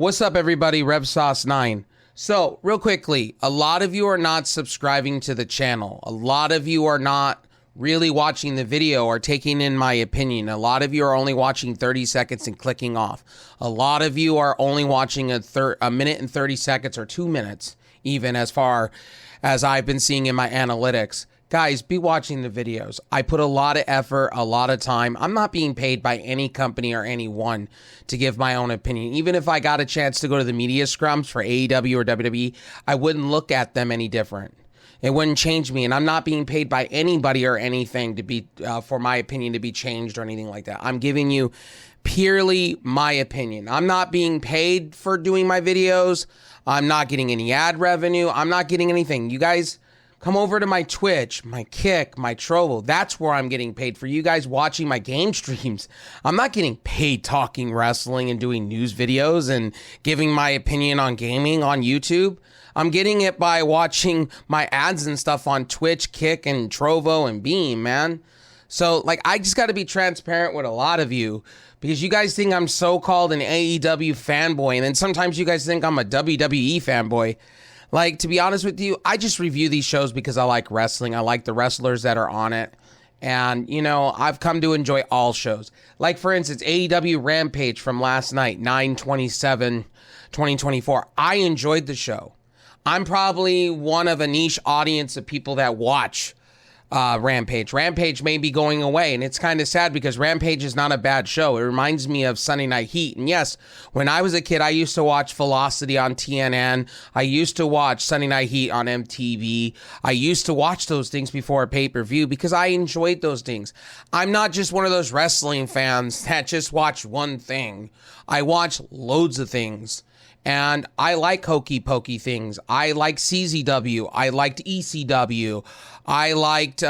What's up, everybody? RevSauce9. So, real quickly, a lot of you are not subscribing to the channel. A lot of you are not really watching the video or taking in my opinion. A lot of you are only watching 30 seconds and clicking off. A lot of you are only watching a minute and 30 seconds or 2 minutes, even as far as I've been seeing in my analytics. Guys, be watching the videos. I put a lot of effort, a lot of time. I'm not being paid by any company or anyone to give my own opinion. Even if I got a chance to go to the media scrums for AEW or WWE, I wouldn't look at them any different. It wouldn't change me, and I'm not being paid by anybody or anything to be for my opinion to be changed or anything like that. I'm giving you purely my opinion. I'm not being paid for doing my videos. I'm not getting any ad revenue. I'm not getting anything. You guys come over to my Twitch, my Kick, my Trovo. That's where I'm getting paid. For you guys watching my game streams, I'm not getting paid talking wrestling and doing news videos and giving my opinion on gaming on YouTube. I'm getting it by watching my ads and stuff on Twitch, Kick, and Trovo and Beam, man. So, I just got to be transparent with a lot of you because you guys think I'm so-called an AEW fanboy, and then sometimes you guys think I'm a WWE fanboy. To be honest with you, I just review these shows because I like wrestling. I like the wrestlers that are on it. And, I've come to enjoy all shows. For instance, AEW Rampage from last night, 9/27/2024. I enjoyed the show. I'm probably one of a niche audience of people that watch Rampage. Rampage may be going away, and it's kind of sad because Rampage is not a bad show. It reminds me of Sunday Night Heat. And yes, when I was a kid, I used to watch Velocity on TNN. I used to watch Sunday Night Heat on MTV. I used to watch those things before a pay-per-view because I enjoyed those things. I'm not just one of those wrestling fans that just watch one thing. I watch loads of things. And I like hokey pokey things. I like CZW. I liked ECW. I liked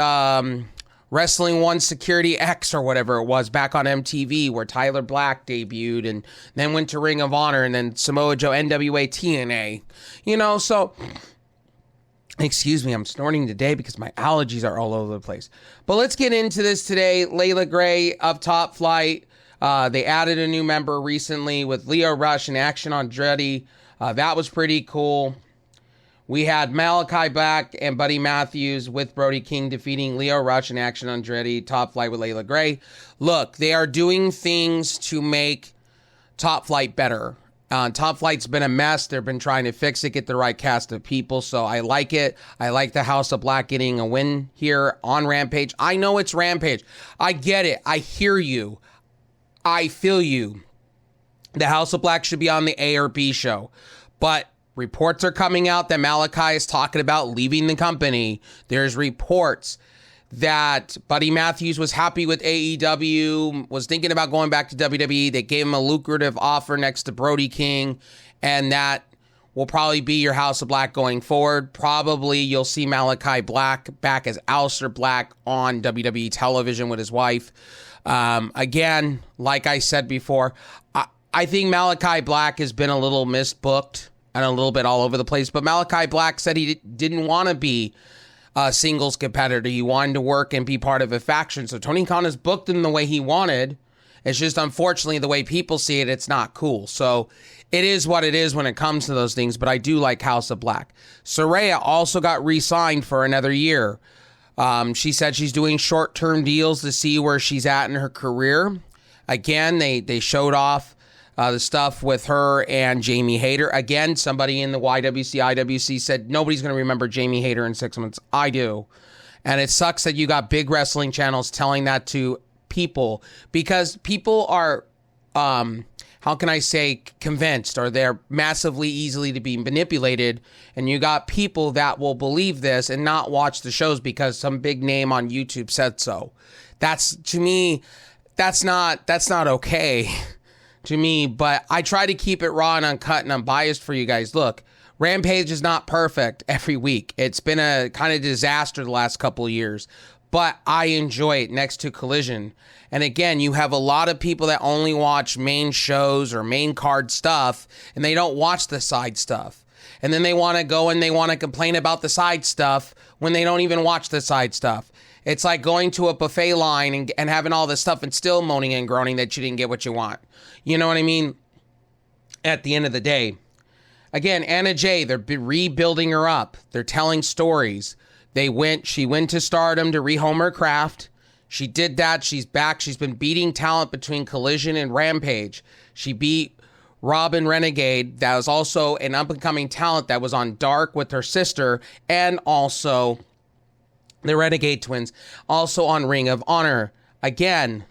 Wrestling One Security X or whatever it was back on MTV where Tyler Black debuted and then went to Ring of Honor and then Samoa Joe, NWA, TNA. So excuse me, I'm snorting today because my allergies are all over the place. But let's get into this today. Layla Gray of Top Flight. They added a new member recently with Leo Rush and Action Andretti. That was pretty cool. We had Malachi Black and Buddy Matthews with Brody King defeating Leo Rush and Action Andretti. Top Flight with Layla Gray. Look, they are doing things to make Top Flight better. Top Flight's been a mess. They've been trying to fix it, get the right cast of people. So I like it. I like the House of Black getting a win here on Rampage. I know it's Rampage. I get it. I hear you. I feel you. The House of Black should be on the A or B show. But reports are coming out that Malachi is talking about leaving the company. There's reports that Buddy Matthews was happy with AEW, was thinking about going back to WWE. They gave him a lucrative offer next to Brody King, and that will probably be your House of Black going forward. Probably you'll see Malachi Black back as Aleister Black on WWE television with his wife. Again, like I said before, I think Malachi Black has been a little misbooked and a little bit all over the place, but Malachi Black said he didn't want to be a singles competitor. He wanted to work and be part of a faction. So Tony Khan has booked him the way he wanted. It's just, unfortunately, the way people see it, it's not cool. So it is what it is when it comes to those things, but I do like House of Black. Saraya also got re-signed for another year. She said she's doing short-term deals to see where she's at in her career. Again, they showed off the stuff with her and Jamie Hayter. Again, somebody in the YWC, IWC said nobody's going to remember Jamie Hayter in 6 months. I do. And it sucks that you got big wrestling channels telling that to people because people are, how can I say, convinced, or they're massively easily to be manipulated. And you got people that will believe this and not watch the shows because some big name on YouTube said so. That's, to me, that's not okay to me, but I try to keep it raw and uncut and unbiased for you guys. Look, Rampage is not perfect every week. It's been a kind of disaster the last couple of years, but I enjoy it next to Collision. And again, you have a lot of people that only watch main shows or main card stuff, and they don't watch the side stuff. And then they want to go and they want to complain about the side stuff when they don't even watch the side stuff. It's like going to a buffet line and having all this stuff and still moaning and groaning that you didn't get what you want. You know what I mean? at the end of the day. Again, Anna Jay, they're rebuilding her up. They're telling stories. She went to Stardom to rehome her craft. She did that. She's back. She's been beating talent between Collision and Rampage. She beat Robin Renegade. That was also an up-and-coming talent that was on Dark with her sister, and also the Renegade Twins, also on Ring of Honor. Again,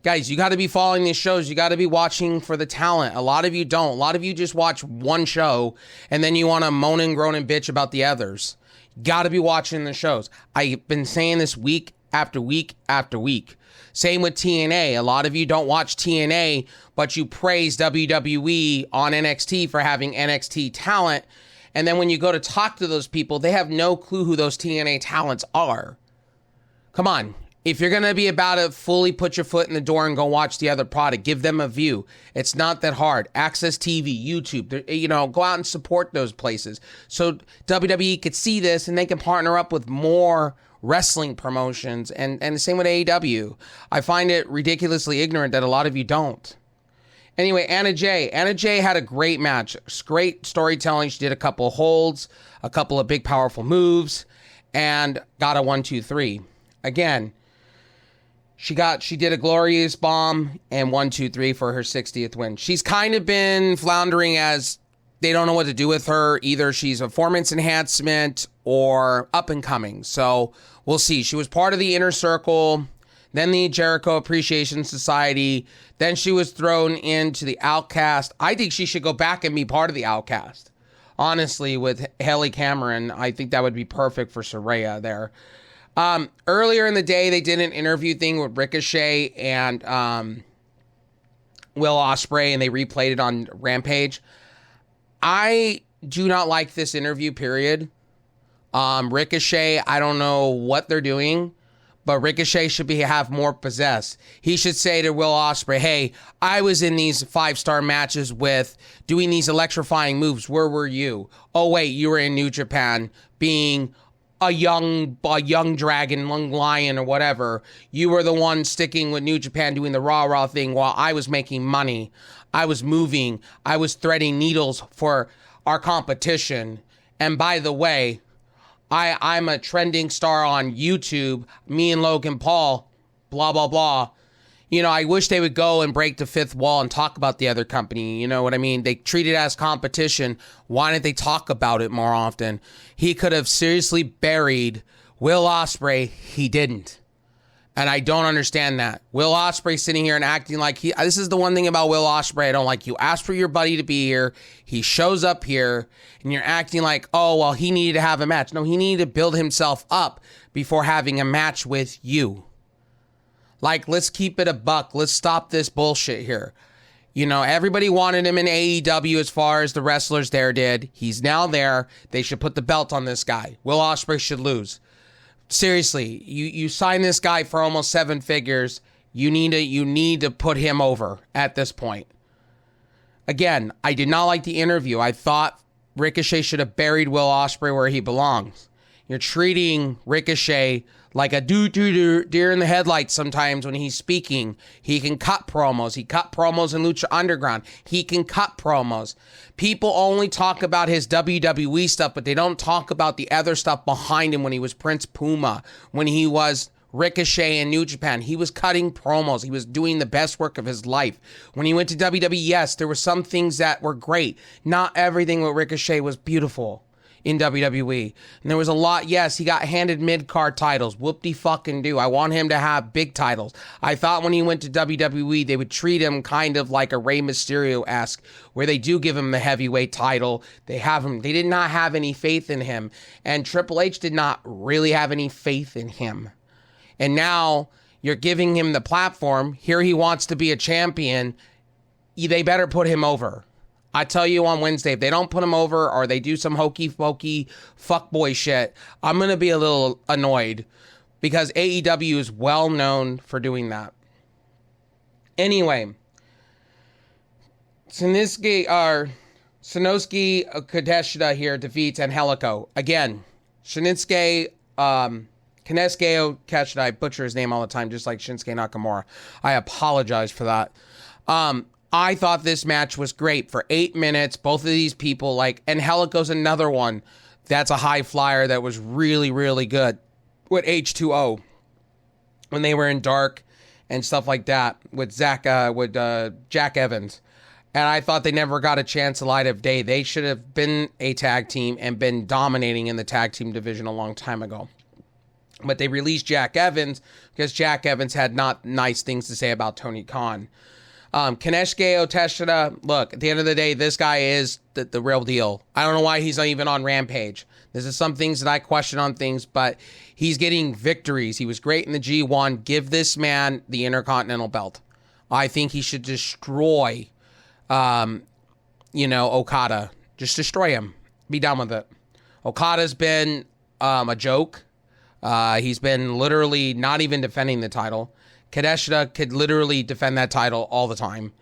guys, you got to be following these shows. You got to be watching for the talent. A lot of you don't. A lot of you just watch one show, and then you want to moan and groan and bitch about the others. Got to be watching the shows. I've been saying this week after week after week. Same with TNA. A lot of you don't watch TNA, but you praise WWE on NXT for having NXT talent. And then when you go to talk to those people, they have no clue who those TNA talents are. Come on. If you're going to be about it, fully put your foot in the door and go watch the other product. Give them a view. It's not that hard. Access TV, YouTube, go out and support those places. So WWE could see this and they can partner up with more wrestling promotions. And the same with AEW. I find it ridiculously ignorant that a lot of you don't. Anyway, Anna Jay. Anna Jay had a great match. Great storytelling. She did a couple holds, a couple of big, powerful moves, and got a 1-2-3. Again, she did a glorious bomb and 1-2-3 for her 60th win. She's kind of been floundering as they don't know what to do with her. Either she's a performance enhancement or up and coming. So we'll see. She was part of the Inner Circle, then the Jericho Appreciation Society. Then she was thrown into the Outcast. I think she should go back and be part of the Outcast. Honestly, with Haley Cameron, I think that would be perfect for Saraya there. Earlier in the day, they did an interview thing with Ricochet and Will Ospreay, and they replayed it on Rampage. I do not like this interview, period. Ricochet, I don't know what they're doing, but Ricochet should have more possess. He should say to Will Ospreay, hey, I was in these 5-star matches with doing these electrifying moves. Where were you? Oh, wait, you were in New Japan being a young dragon, young lion, or whatever. You were the one sticking with New Japan doing the rah-rah thing while I was making money. I was moving. I was threading needles for our competition. And by the way, I'm a trending star on YouTube. Me and Logan Paul, blah, blah, blah. I wish they would go and break the fifth wall and talk about the other company. You know what I mean? They treat it as competition. Why didn't they talk about it more often? He could have seriously buried Will Ospreay. He didn't. And I don't understand that. Will Ospreay sitting here and acting like this is the one thing about Will Ospreay I don't like. You asked for your buddy to be here. He shows up here and you're acting like, oh, well, he needed to have a match. No, he needed to build himself up before having a match with you. Like, let's keep it a buck. Let's stop this bullshit here. Everybody wanted him in AEW as far as the wrestlers there did. He's now there. They should put the belt on this guy. Will Ospreay should lose. Seriously, you sign this guy for almost 7 figures. You need to put him over at this point. Again, I did not like the interview. I thought Ricochet should have buried Will Ospreay where he belongs. You're treating Ricochet like a deer in the headlights sometimes when he's speaking. He can cut promos. He cut promos in Lucha Underground. He can cut promos. People only talk about his WWE stuff, but they don't talk about the other stuff behind him when he was Prince Puma, when he was Ricochet in New Japan. He was cutting promos. He was doing the best work of his life. When he went to WWE, yes, there were some things that were great. Not everything with Ricochet was beautiful in WWE. And there was a lot, yes, he got handed mid-card titles. Whoop-de-fucking-do. I want him to have big titles. I thought when he went to WWE, they would treat him kind of like a Rey Mysterio-esque, where they do give him the heavyweight title. They did not have any faith in him. And Triple H did not really have any faith in him. And now you're giving him the platform. Here he wants to be a champion. They better put him over. I tell you on Wednesday, if they don't put him over or they do some hokey-pokey fuckboy shit, I'm going to be a little annoyed because AEW is well known for doing that. Anyway, Sanosuke Kadeshita here defeats Angelico. Again, Shinsuke Kadeshita, I butcher his name all the time, just like Shinsuke Nakamura. I apologize for that. I thought this match was great for 8 minutes. Both of these people, like, Angelico's another one that's a high flyer that was really, really good with H2O when they were in Dark and stuff like that with Jack Evans. And I thought they never got a chance to light of day. They should have been a tag team and been dominating in the tag team division a long time ago. But they released Jack Evans because Jack Evans had not nice things to say about Tony Khan. Kaneshige Oteshida, look, at the end of the day, this guy is the real deal. I don't know why he's not even on Rampage. This is some things that I question on things, but he's getting victories. He was great in the G1. Give this man the Intercontinental belt. I think he should destroy Okada. Just destroy him. Be done with it. Okada's been a joke. He's been literally not even defending the title. Kaneshida could literally defend that title all the time.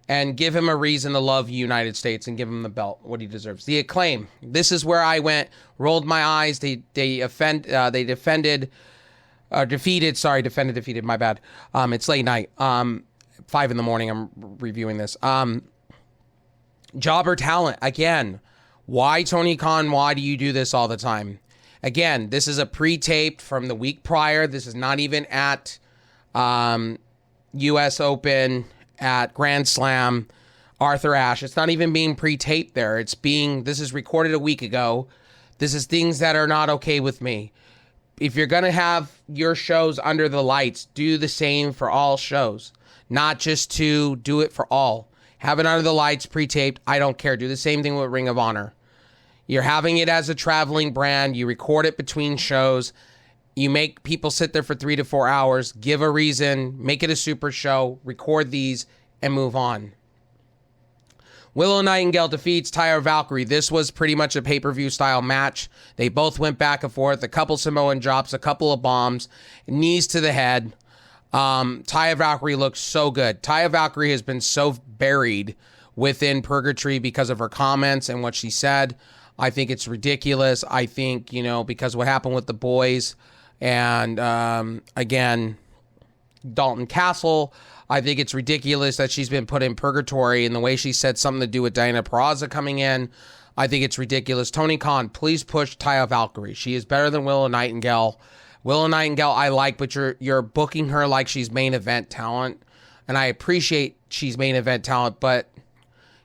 And give him a reason to love the United States and give him the belt, what he deserves. The Acclaim. This is where I went, rolled my eyes. Defeated, my bad. It's late night. 5 a.m. I'm reviewing this. Jobber talent, again. Why, Tony Khan, why do you do this all the time? Again, this is a pre-taped from the week prior. This is not even at U.S. Open, at Grand Slam, Arthur Ashe. It's not even being pre-taped there. This is recorded a week ago. This is things that are not okay with me. If you're going to have your shows under the lights, do the same for all shows. Not just to do it for all. Have it under the lights, pre-taped. I don't care. Do the same thing with Ring of Honor. You're having it as a traveling brand. You record it between shows. You make people sit there for 3 to 4 hours. Give a reason. Make it a super show. Record these and move on. Willow Nightingale defeats Taya Valkyrie. This was pretty much a pay-per-view style match. They both went back and forth. A couple Samoan drops, a couple of bombs, knees to the head. Taya Valkyrie looks so good. Taya Valkyrie has been so buried within purgatory because of her comments and what she said. I think it's ridiculous. I think, because what happened with the boys and, again, Dalton Castle, I think it's ridiculous that she's been put in purgatory, and the way she said something to do with Diana Peraza coming in, I think it's ridiculous. Tony Khan, please push Taya Valkyrie. She is better than Willow Nightingale. Willow Nightingale I like, but you're booking her like she's main event talent, and I appreciate she's main event talent, but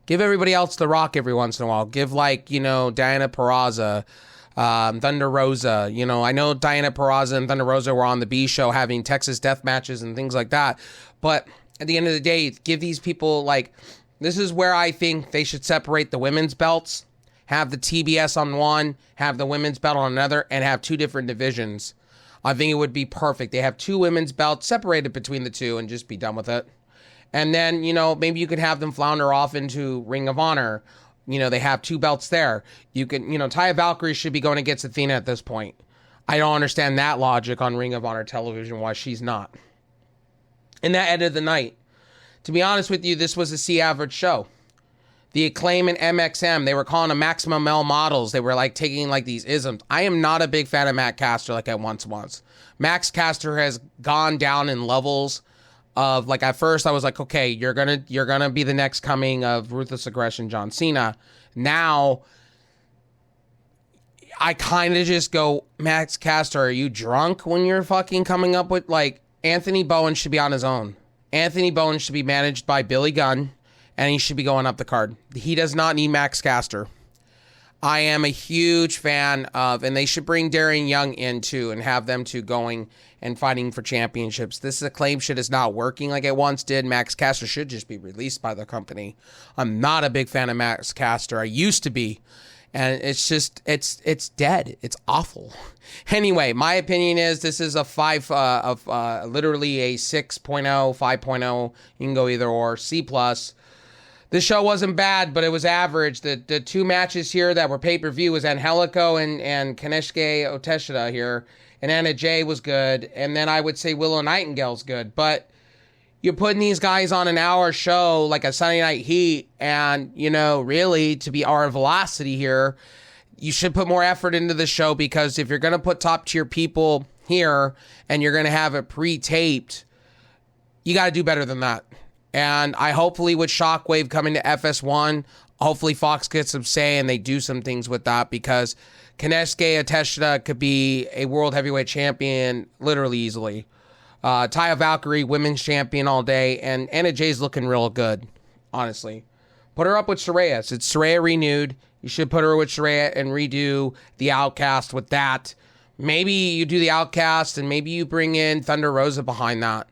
give everybody else the rock every once in a while. Give Diana Peraza, Thunder Rosa. I know Diana Peraza and Thunder Rosa were on the B show having Texas death matches and things like that, but at the end of the day, give these people this is where I think they should separate the women's belts, have the TBS on one, have the women's belt on another, and have 2 different divisions. I think it would be perfect. They have 2 women's belts separated between the 2 and just be done with it. And then, maybe you could have them flounder off into Ring of Honor. They have 2 belts there. You can, Taya Valkyrie should be going against Athena at this point. I don't understand that logic on Ring of Honor television, why she's not. And that ended the night. To be honest with you, this was a C-average show. The Acclaim and MXM, they were calling them Maximum Male models. They were taking these isms. I am not a big fan of Matt Caster like I once was. Max Caster has gone down in levels of at first I was like, okay, you're gonna be the next coming of Ruthless Aggression John Cena. Now I kind of just go, Max Caster, are you drunk when you're fucking coming up with Anthony Bowen should be on his own. Anthony Bowen should be managed by Billy Gunn, and he should be going up the card. He does not need Max Caster. I am a huge fan of, and they should bring Darian Young in too and have them two going and fighting for championships. This Acclaim shit is not working like it once did. Max Caster should just be released by the company. I'm not a big fan of Max Caster. I used to be. And it's just, it's dead. It's awful. Anyway, my opinion is this is a literally a 6.0, 5.0. You can go either or. C+. This show wasn't bad, but it was average. The 2 matches here that were pay-per-view was Angelico and Kaneshige Oteshida here. And Anna Jay was good. And then I would say Willow Nightingale's good. But you're putting these guys on an hour show like a Sunday Night Heat, and, really, to be our velocity here, you should put more effort into the show, because if you're going to put top-tier people here and you're going to have it pre-taped, you got to do better than that. And I hopefully with Shockwave coming to FS1, hopefully Fox gets some say and they do some things with that, because Konosuke Ateshita could be a world heavyweight champion literally easily. Taya Valkyrie, women's champion all day, and Anna Jay's looking real good, honestly. Put her up with Saraya. It's Saraya renewed. You should put her with Saraya and redo the Outcast with that. Maybe you do the Outcast and maybe you bring in Thunder Rosa behind that.